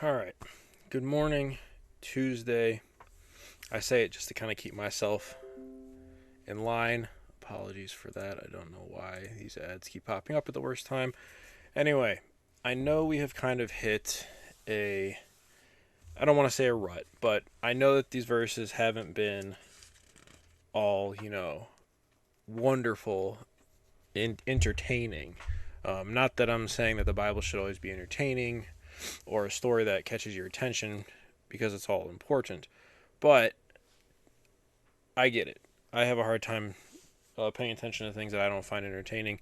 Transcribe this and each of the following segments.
All right. Good morning, Tuesday. I say it just to kind of keep myself in line. Apologies for that. I don't know why these ads keep popping up at the worst time. Anyway, I know we have kind of hit a, I don't want to say a rut, but I know that these verses haven't been all, wonderful and entertaining. Not that I'm saying that the Bible should always be entertaining or a story that catches your attention because it's all important. But I get it. I have a hard time paying attention to things that I don't find entertaining.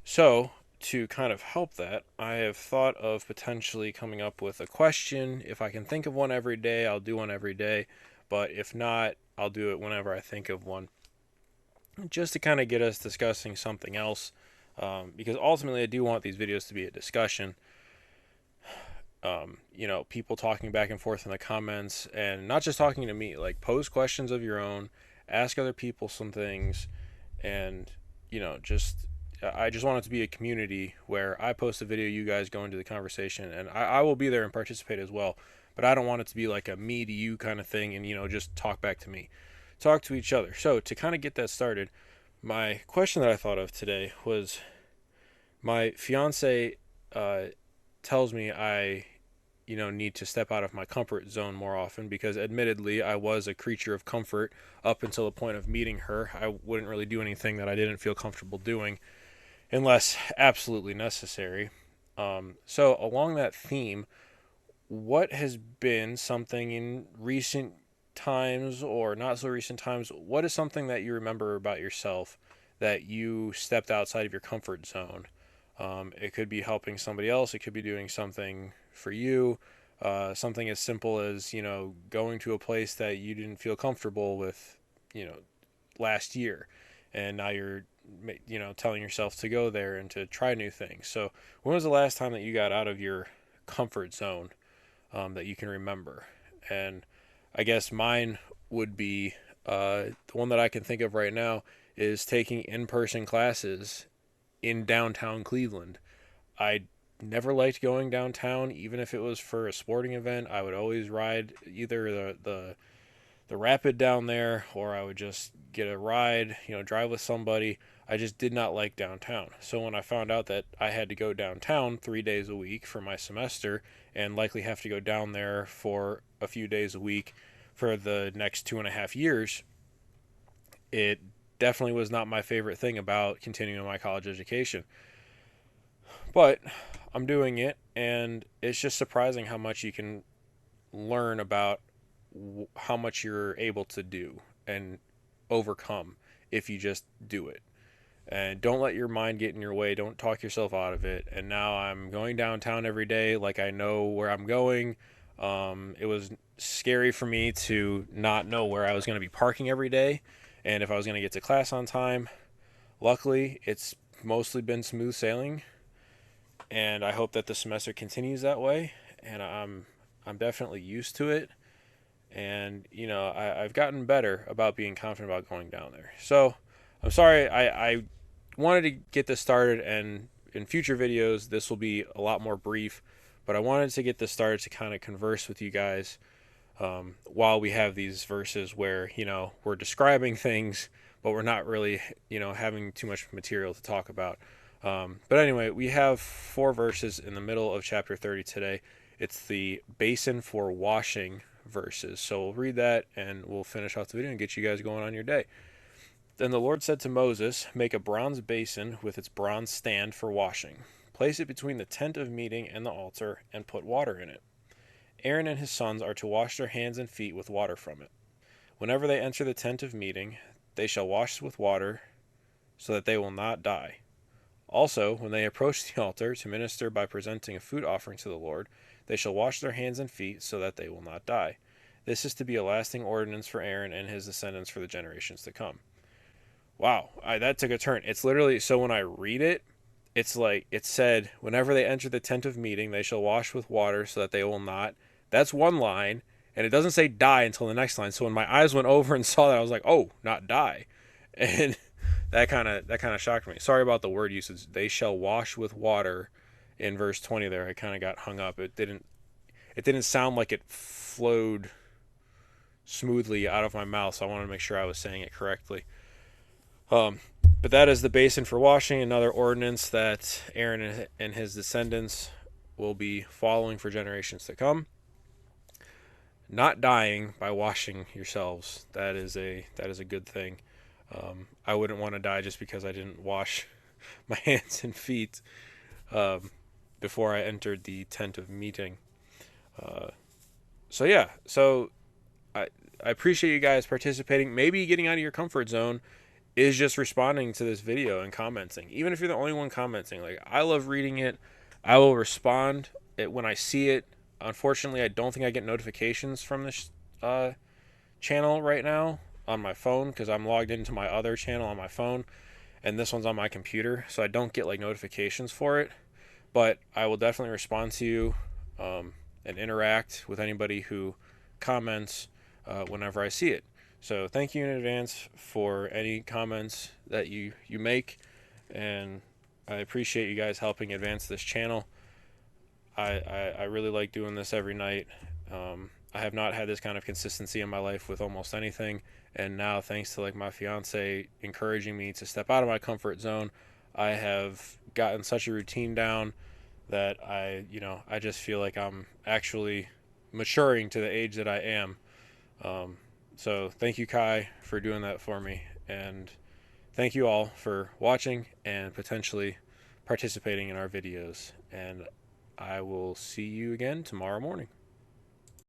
So, to kind of help that, I have thought of potentially coming up with a question. If I can think of one every day, I'll do one every day. But if not, I'll do it whenever I think of one. Just to kind of get us discussing something else. Because ultimately, I do want these videos to be a discussion. People talking back and forth in the comments and not just talking to me, like pose questions of your own, ask other people some things, and, I just want it to be a community where I post a video, you guys go into the conversation, and I will be there and participate as well. But I don't want it to be like a me to you kind of thing and, just talk back to me. Talk to each other. So to kind of get that started, my question that I thought of today was my fiance tells me I need to step out of my comfort zone more often because admittedly I was a creature of comfort up until the point of meeting her. I wouldn't really do anything that I didn't feel comfortable doing unless absolutely necessary. So along that theme, what has been something in recent times or not so recent times, what is something that you remember about yourself that you stepped outside of your comfort zone? It could be helping somebody else. It could be doing something for you. Something as simple as, going to a place that you didn't feel comfortable with, last year. And now you're, telling yourself to go there and to try new things. So when was the last time that you got out of your comfort zone that you can remember? And I guess mine would be the one that I can think of right now is taking in-person classes in downtown Cleveland. I never liked going downtown, even if it was for a sporting event. I would always ride either the rapid down there, or I would just get a ride, drive with somebody. I just did not like downtown. So when I found out that I had to go downtown 3 days a week for my semester and likely have to go down there for a few days a week for the next 2.5 years, it definitely was not my favorite thing about continuing my college education. But I'm doing it, and it's just surprising how much you can learn about how much you're able to do and overcome if you just do it. And don't let your mind get in your way. Don't talk yourself out of it. And now I'm going downtown every day, like I know where I'm going. It was scary for me to not know where I was going to be parking every day and if I was going to get to class on time. Luckily, it's mostly been smooth sailing, and I hope that the semester continues that way. And I'm definitely used to it, and I've gotten better about being confident about going down there. So I'm sorry, I wanted to get this started, and in future videos this will be a lot more brief, but I wanted to get this started to kind of converse with you guys while we have these verses where we're describing things but we're not really having too much material to talk about. But anyway, we have 4 verses in the middle of chapter 30 today. It's the basin for washing verses. So we'll read that and we'll finish off the video and get you guys going on your day. Then the Lord said to Moses, "Make a bronze basin with its bronze stand for washing. Place it between the tent of meeting and the altar, and put water in it. Aaron and his sons are to wash their hands and feet with water from it. Whenever they enter the tent of meeting, they shall wash with water so that they will not die. Also, when they approach the altar to minister by presenting a food offering to the Lord, they shall wash their hands and feet so that they will not die. This is to be a lasting ordinance for Aaron and his descendants for the generations to come." Wow, that took a turn. It's literally, so when I read it, it's like it said, whenever they enter the tent of meeting, they shall wash with water so that they will not. That's one line, and it doesn't say die until the next line. So when my eyes went over and saw that, I was like, oh, not die. And that kind of shocked me. Sorry about the word usage. They shall wash with water, in verse 20 there. I kind of got hung up. It didn't sound like it flowed smoothly out of my mouth, so I wanted to make sure I was saying it correctly. Um, but that is the basin for washing, another ordinance that Aaron and his descendants will be following for generations to come. Not dying by washing yourselves. That is a good thing. I wouldn't want to die just because I didn't wash my hands and feet um, before I entered the tent of meeting. Uh, so yeah, so I appreciate you guys participating. Maybe getting out of your comfort zone is just responding to this video and commenting. Even if you're the only one commenting, like, I love reading it. I will respond when I see it. Unfortunately, I don't think I get notifications from this channel right now on my phone because I'm logged into my other channel on my phone, and this one's on my computer, so I don't get like notifications for it. But I will definitely respond to you and interact with anybody who comments whenever I see it. So thank you in advance for any comments that you make, and I appreciate you guys helping advance this channel. I really like doing this every night. I have not had this kind of consistency in my life with almost anything, and now thanks to like my fiance encouraging me to step out of my comfort zone, I have gotten such a routine down that I just feel like I'm actually maturing to the age that I am. So thank you, Kai, for doing that for me, and thank you all for watching and potentially participating in our videos, and I will see you again tomorrow morning.